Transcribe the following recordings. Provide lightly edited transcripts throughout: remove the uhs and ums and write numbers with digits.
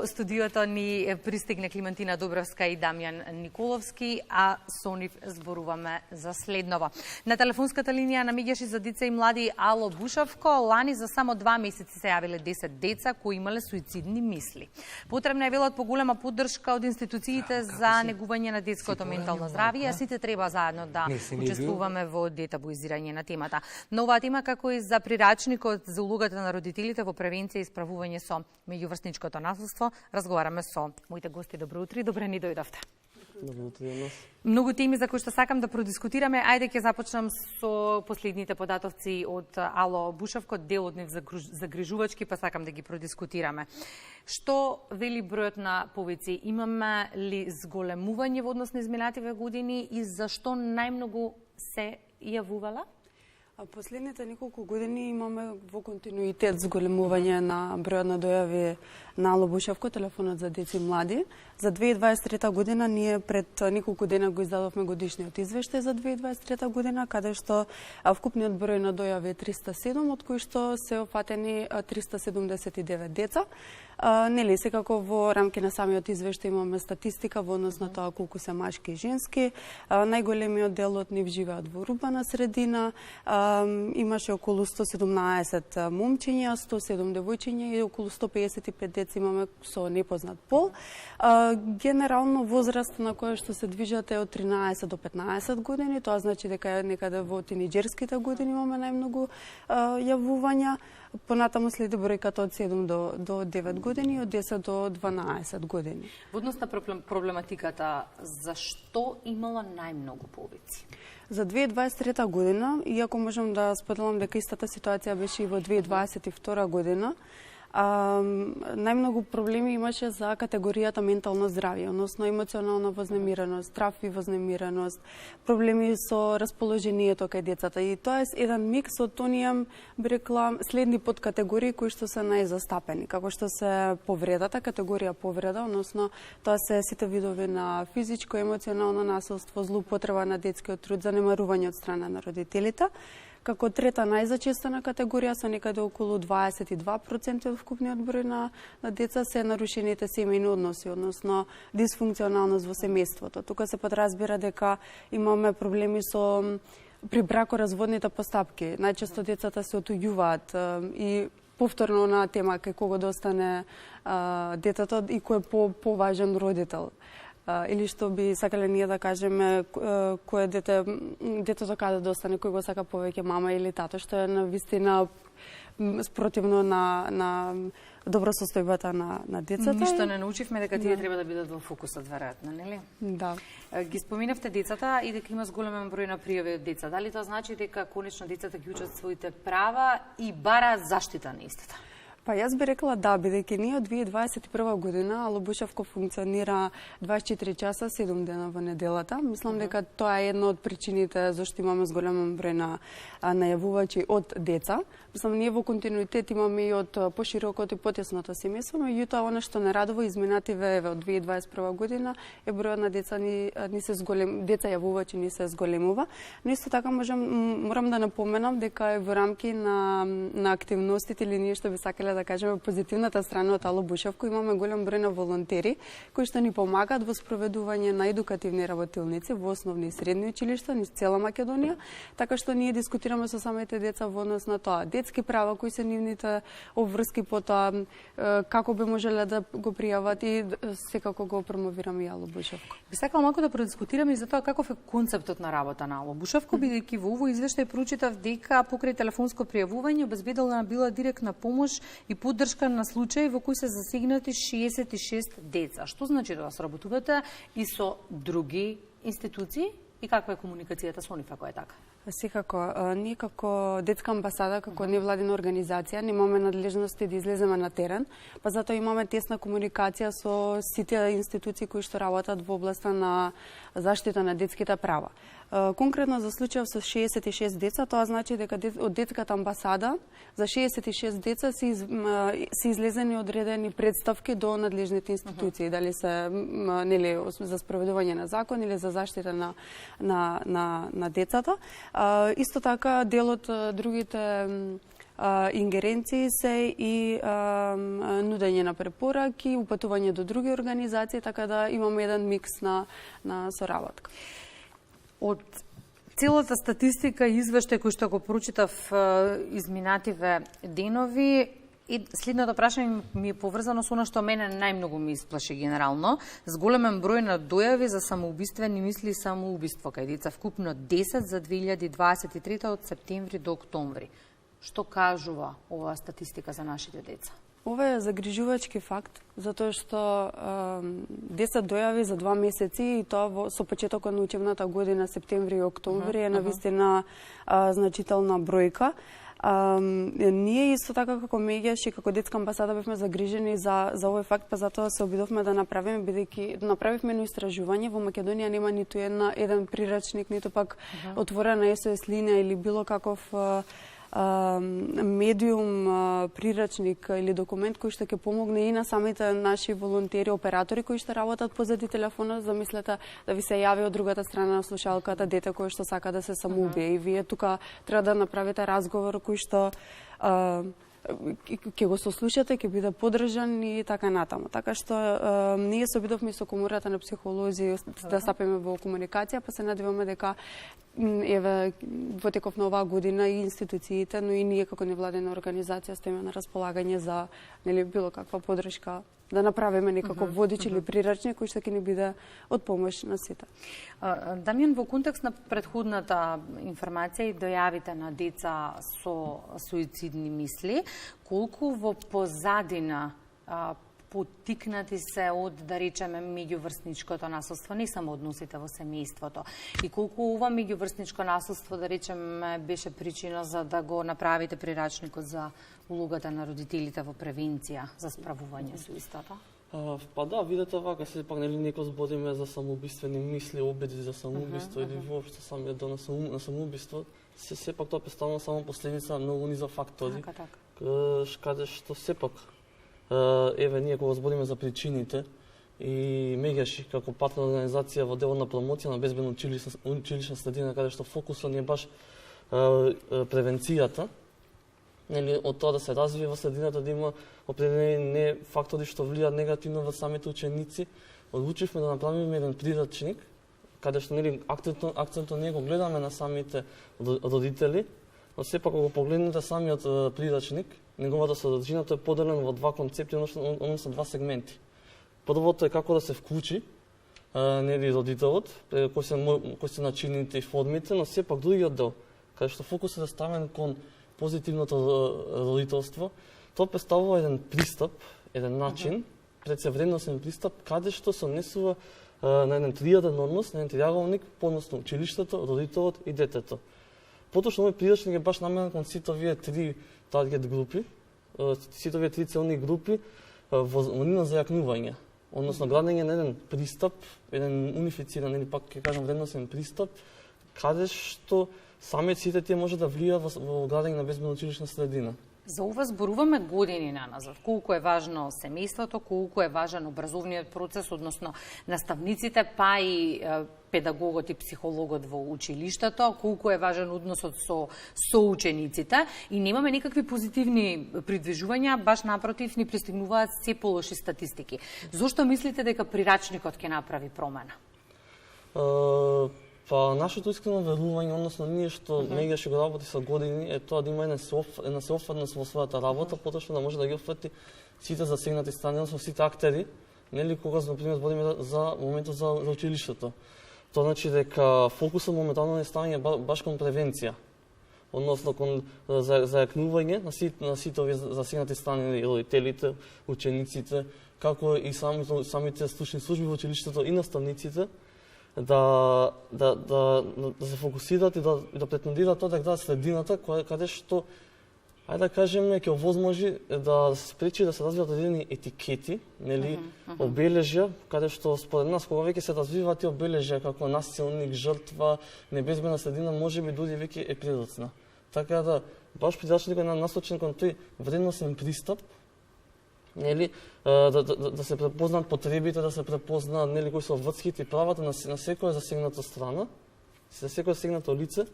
Во студиото ни пристигне Климентина Добровска и Дамјан Николовски, а со нив зборуваме за следново. На телефонската линија намигаше за деца и млади Ало Бушевко. Лани за само 2 месеци се јавиле 10 деца кои имале суицидни мисли. Потребна е велат поголема поддршка од институциите за негување на детското ментално здравје, а сите треба заедно да учествуваме во детабуизирање на темата. На оваа тема, како и за прирачникот за улогата на родителите во превенција и справување со меѓуврсничкото насилство, разговараме со моите гости. Добро утро и добре ни дојдовте. Добро утро јас. Многу теми за кои што сакам да продискутираме. Ајде ќе започнам со последните податоци од Ало Бушевко, дел од нив загрижувачки, па сакам да ги продискутираме. Што вели бројот на повици? Имаме ли зголемување во однос на изминативе години и зашто најмногу се јавувала? Последните неколку години имаме во континуитет зголемување на бројот на дојави на Ало Бушевко, телефонот за деца и млади. За 2023 година ние пред неколку дена го издадовме годишниот извештај за 2023 година, каде што вкупниот број на дојави е 307, од кои што се опфатени 379 деца. Нели, секако во рамки на самиот извештај имаме статистика во однос на тоа колку се машки и женски. Најголемиот дел од нив живеат во урбана средина. Имаше околу 117 момчиња, 107 девојчиња и околу 155 деца имаме со непознат пол. Генерално возраст на која што се движат е од 13 до 15 години, тоа значи дека некаде во тинеџерските години имаме најмногу јавувања. Понатаму следи бројката од 7 до 9 години и од 10 до 12 години. Во однос на проблематиката, зашто имала најмногу повици? За 2023 година, иако можам да споделам дека истата ситуација беше и во 2022 година, најмногу проблеми имаше за категоријата ментално здравје, односно емоционална вознемиреност, страв и вознемиреност, проблеми со расположението кај децата. И тоа е еден микс од оние, би рекла, следни подкатегории кои што се најзастапени, како што се повредата, категорија повреда, односно тоа се сите видови на физичко, емоционално насилство, злоупотреба на детскиот труд, занемарување од страна на родителите. Како трета најзачестена категорија со некаде околу 22% од вкупниот број на деца се нарушените семејни односи, односно дисфункционалност во семејството. Тука се подразбира дека имаме проблеми со при бракоразводните постапки. Најчесто децата се отуѓуваат и повторно на тема кај кого да остане детето и кој е поважен родител. Или што би сакале ние да кажеме кое детето каде да остане, кој го сака повеќе, мама или тато, што е на вистина спротивно на добросостојбата на децата. Ништо не научивме дека тие треба да бидат во фокусот, веројатно, нели? Да. Ги споминавте децата и дека има зголемен број на пријави од деца. Дали тоа значи дека конечно децата ги учат своите права и бара заштита на истата? Па јас би рекла да, бидејќи ние од 2021 година Ало Бушевко функционира 24 часа 7 дена во неделата. Мислам дека тоа е една од причините зашто имаме зголемен број на најавувачи од деца. Мислам, ние во континуитет имаме и од поширокот и потесното семејство, но меѓутоа она што не радува изминативе од 2021 година е бројот на деца деца јавувачи ни се зголемува. Но исто така морам да напоменам дека е во рамки на активностите или ние што би сакале да кажеме позитивната страна од Ало Бушевко, имаме голем број на волонтери кои што ни помагаат во спроведување на едукативни работилници во основни и средни училишта низ цела Македонија, така што ние дискутираме со самите деца во однос на тоа детски права, кои се нивните обврски по тоа, како би можеле да го пријават и секако го промовираме и Ало Бушевко. Би сакала малку да продискутираме и за тоа каков е концептот на работа на Ало Бушевко, бидејќи во овој извештај прочитав дека покрај телефонско пријавување обезбедила била директна помош и поддршка на случаи во кои се засегнати 66 деца. Што значи да сработувате и со други институции и каква е комуникацијата со нив ако е така? Секако, ние како детска амбасада, како невладина организација, немаме надлежности да излеземе на терен, па затоа имаме тесна комуникација со сите институции кои што работат во областа на заштита на детските права. Конкретно за случајов со 66 деца, тоа значи дека од детската амбасада за 66 деца се излезени одредени представки до надлежните институции, дали се нели за спроведување на закон или за заштита на децата. Исто така дел од другите ингеренции се и нудење на препораки, упатување до други организации, така да имаме еден микс на соработка. Од целата статистика и извештај кој што го прочитав изминативе денови, и следното прашање ми е поврзано со она што мене најмногу ми исплаши генерално, с големен број на дојави за самоубиствени мисли и самоубиство кај деца, вкупно 10 за 2023 од септември до октомври. Што кажува оваа статистика за нашите деца? Ова е загрижувачки факт, затоа што 10 дојави за 2 месеци и тоа со почетокот на учебната година, септември и октомври, е навистина значителна бројка. Ние исто така како Меѓаш и како детска амбасада бевме загрижени за овој факт, па затоа се обидовме да направиме, бидејќи направивме едно истражување. Во Македонија нема ниту еден прирачник, ниту пак отворена SOS линија или било каков медиум, прирачник или документ кој што ќе помогне и на самите наши волонтери, оператори кои што работат позади телефонот. Замислете да ви се јави од другата страна на слушалката дете кое што сака да се самоубие и вие тука треба да направите разговор кој што ќе го сослушате, ќе биде поддржан и така натаму. Така што ние се обидовме со комората на психолози да стапиме во комуникација, па се надеваме дека еве во теков на оваа година и институциите, но и ние како невладена организација стоиме на располагање за било каква поддршка, да направиме некако водич или прирачник кој што ќе ни биде од помош на сите. Дамјан, во контекст на претходната информација и дојавите на деца со суицидни мисли, колку во позадина поттикнати се од, да речеме, меѓуврсничкото насилство, не само односите во семејството, и колку ова меѓуврсничко насилство, да речеме, беше причина за да го направите прирачникот за улогата на родителите во превенција за справување со истото? Па да, видете вака, сепак некој збориме за самоубиствени мисли, обиди за самоубиство или воопшто самиот до на самоубиство, сепак тоа представува само последица на многу низа фактори, каде што сепак еве ние кога збориме за причините и Меѓаш како партнер организација во делот на промоција на безбедна училишна средина, каде што фокусот ни е баш превенцијата, од тоа да се развие во средината, да има определени фактори што влијаат негативно во самите ученици. Одлучивме да направиме еден прирачник, каде што акцентот не го гледаме на самите родители, но сепак кога го погледнете самиот прирачник, неговата содржина е поделен во два концепти, односно два сегменти. Првото е како да се вклучи родителот, кои се начините и формите, но сепак другиот дел, каде што фокусот е ставен кон позитивното родителство, тоа представува еден пристап, еден начин, предсевредносен пристап, каде што се однесува на еден триаден однос, на еден триаголник, подносно училиштето, родителот и детето. Поточно овој прирачник е баш наменен кон сите овие три таргет групи, сите овие три целни групи во нивно зајакнување, односно градење на еден пристап, еден унифициран или пак ќе кажам вредносен пристап, каде што самиот сите тие може да влијаат во градење на безбедна училишна средина. За ова зборуваме години наназад. Колку е важно семејството, колку е важен образовниот процес, односно наставниците, па и педагогот и психологот во училиштето, колку е важен односот со соучениците, и немаме никакви позитивни придвижувања, баш напротив ни пристигнуваат се полоши статистики. Зошто мислите дека прирачникот ќе направи промена? Па нашето искрено верување, односно ние што Меѓаш го работи со години, е тоа да има една софрност во својата работа, потоа да може да ги опфати сите засегнати страни, односно сите актери, нели кога например збориме за моментот за училиштето. Тоа значи дека фокусот моментално е ставање баш кон превенција, односно кон зајакнување на сите овие засегнати страни, родителите, учениците, како и самите стручни служби во училиштето и наставниците, да се фокусираат и да претендираат тоа дека средината каде што, ајде да кажеме, ќе овозможи да се спречи да се развиваат одредени етикети, нели, обележја, каде што според нас кога веќе се развиваат тие обележја како насилник, жртва, небезбедна средина, можеби дури веќе е предоцна. Така да баш прирачникот е насочен кон тој вредносен пристап, нели, да се препознаат потребите, да се препознаат, нели, кои се врските и правата на секоја засегната страна, за секоја засегнато лице,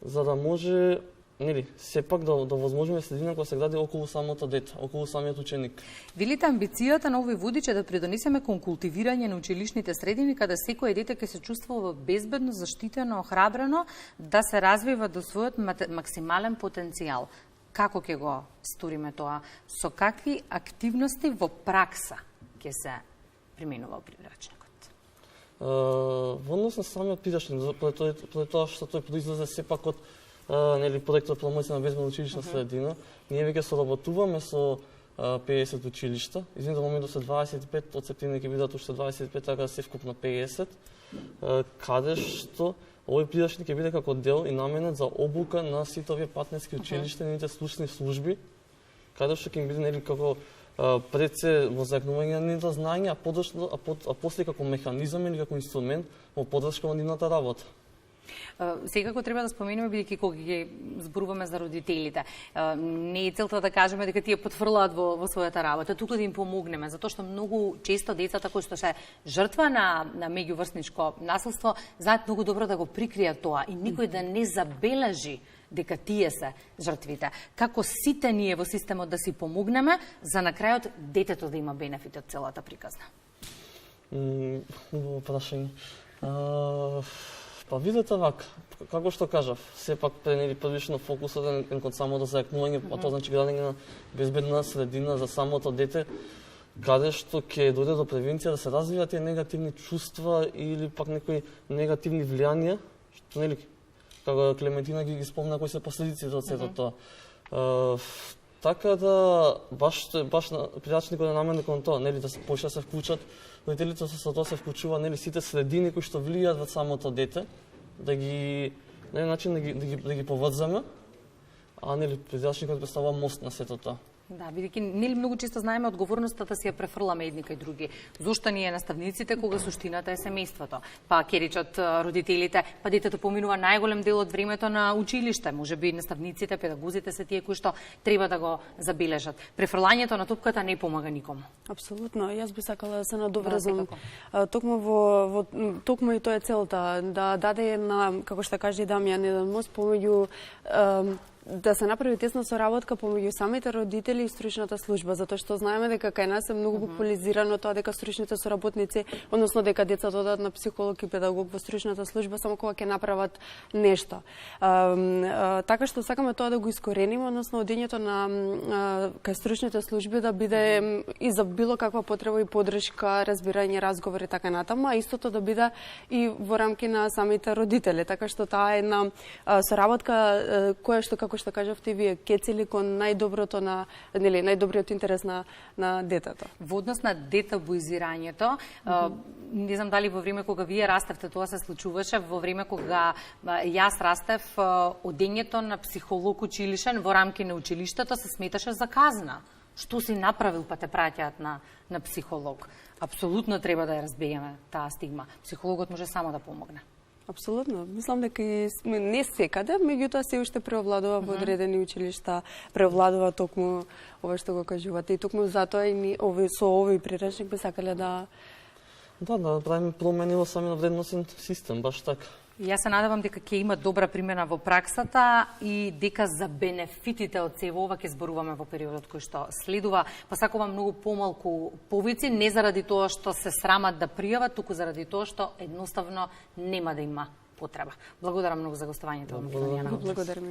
за да може нели, сепак да возможиме средина која се гради околу самото дете, околу самиот ученик. Велите амбицијата на овој водич е да придонесеме кон култивирање на училишните средини каде секое дете ќе се чувствува безбедно, заштитено, охрабрено да се развива до својот максимален потенцијал. Како ќе го сториме тоа? Со какви активности во пракса ќе се применува прирачникот? Во однос на самиот прирачник, поради тоа што тој произлезе сепак од нели проектот промоција на безбедна училишна средина, ние веќе соработуваме со 50 училишта. Извинете, во моментот се 25, од септември ќе бидат уште 25, така се вкупно 50, каде што овој прирачник ќе биде како дел и наменет за обука на сите овие партнерски училишта и нивните слушни служби, каде што ќе им биде нели како пред се во заеднување на нивните знаења, а после како механизам или како инструмент во поддршка на нивната работа. Секако треба да споменеме, бидејќи кога ги зборуваме за родителите, не е целта да кажеме дека тие потфрлаат во својата работа, туку да им помогнеме, затоа што многу често децата кои што се жртва на меѓуврсничко насилство, знаат многу добро да го прикријат тоа и никој да не забележи дека тие се жртвите. Како сите ние во системот да си помогнеме за на крајот детето да има бенефит од целата приказна? Убаво прашање. Па видете вака, како што кажав, сепак првично фокусот е кон самото зајакнување, а тоа значи градење на безбедна средина за самото дете, каде што ќе дојде до превенција да се развиваат тие негативни чувства или пак некои негативни влијанија, што нели како Клементина ги спомна кои се последиците од сето тоа. Така да баш прирачникот е наменет кон тоа, нели да се почне да се вклучат родителите, со тоа се вклучува нели сите средини кои што влијаат во самото дете, да ги на еден начин да ги поврзаме, а нели прирачникот представува мост на сето тоа. Да, бидејќи нели многу често знаеме одговорноста да си ја префрламе едни кај други. Зошто ние наставниците кога суштината е семејството? Па ќе речат родителите, па детето поминува најголем дел од времето на училиште, можеби наставниците, педагозите се тие кои што треба да го забележат. Префрлањето на топката не помага никому. Апсолутно, јас би сакала да се надоврзам. Токму и тоа е целта, да даде една, како што кажа Дамјан, еден мост помеѓу да се направи тесна соработка помеѓу самите родители и стручната служба, затоа што знаеме дека кај нас е многу популизирано тоа дека стручните соработници, односно дека децата одат на психолог и педагог во стручната служба само кога ќе направат нешто. Така што сакаме тоа да го искорениме, односно одењето на кај стручните служби да биде и за било каква потреба и поддршка, разбирање, разговори така натаму, а истото да биде и во рамки на самите родители, така што таа е една соработка која што како што кажавте вие, ќе цели кон најдоброто на, нели, најдобриот интерес на детето. Во однос на детабуизирањето, не знам дали во време кога вие растевте тоа се случуваше, во време кога јас растев, одењето на психолог училишен во рамки на училиштето се сметаше за казна. Што си направил па те праќаат на психолог? Апсолутно треба да ја разбереме таа стигма. Психологот може само да помогне. Апсолутно. Мислам дека не секаде, меѓутоа се уште преовладува во одредени училишта, преовладува токму ова што го кажувате. И токму затоа и со овој прирачник би сакале да правиме промени во самиот вредносен систем, баш така. Јас се надевам дека ќе има добра примена во праксата и дека за бенефитите од сево ова ќе зборуваме во периодот кој што следува. Па сакувам многу помалку повици, не заради тоа што се срамат да пријават, туку заради тоа што едноставно нема да има потреба. Благодарам многу за гостувањето во Македонија. Благодарам.